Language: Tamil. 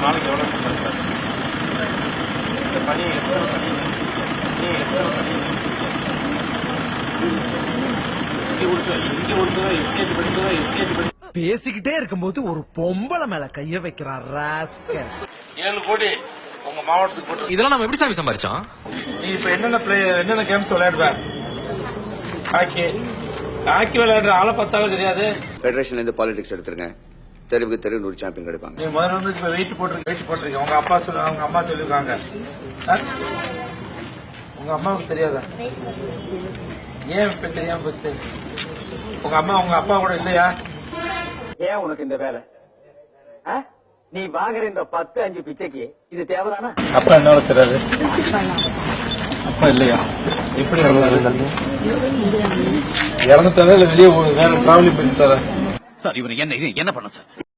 நாளைக்கு எவ்வளோ சம்பாதிச்சாரு? இந்த பணி எத்தனை பணி பேசிக்கிட்டே இருக்கும்போது ஒரு பொம்பளை மேல கைய வைக்கிறார் ராஸ்கல். 7 கோடி உங்க மாவட்டத்துக்கு போட்டு. இதெல்லாம் நம்ம எப்படி சாமி சம்பாரிச்சோம்? நீ இப்ப என்னென்ன கேம்ஸ் விளையாடுவ? ஹாக்கி விளையாடுற ஆளை பார்த்தாலும் தெரியாது. ஃபெடரேஷன்ல இருந்து பாலிடிக்ஸ் எடுத்துருங்க, தெருவுக்கு தெரு ஒரு சாம்பியன் கிடைப்பாங்க. நீ முதல்ல வந்து இப்ப வெயிட் போட்டிருக்க உங்க அம்மா சொல்லிருக்காங்க. உங்க அம்மாவுக்கு தெரியாதா? ஏன் இப்ப தெரியாம போச்சு? உங்க அப்பா கூட இல்லையா? ஏன் உனக்கு இந்த வேலை? நீ வாங்குற இந்த 10-5 பிச்சைக்கு இது தேவைதானா? அப்பா என்ன வேலை செய்றாரு? அப்பா இல்லையா? எப்படி இறந்துட்டாரா இல்ல வெளியே வேற டிராவலிங் பண்ணிட்டாரா? சார் இவரு என்ன பண்ண சார்?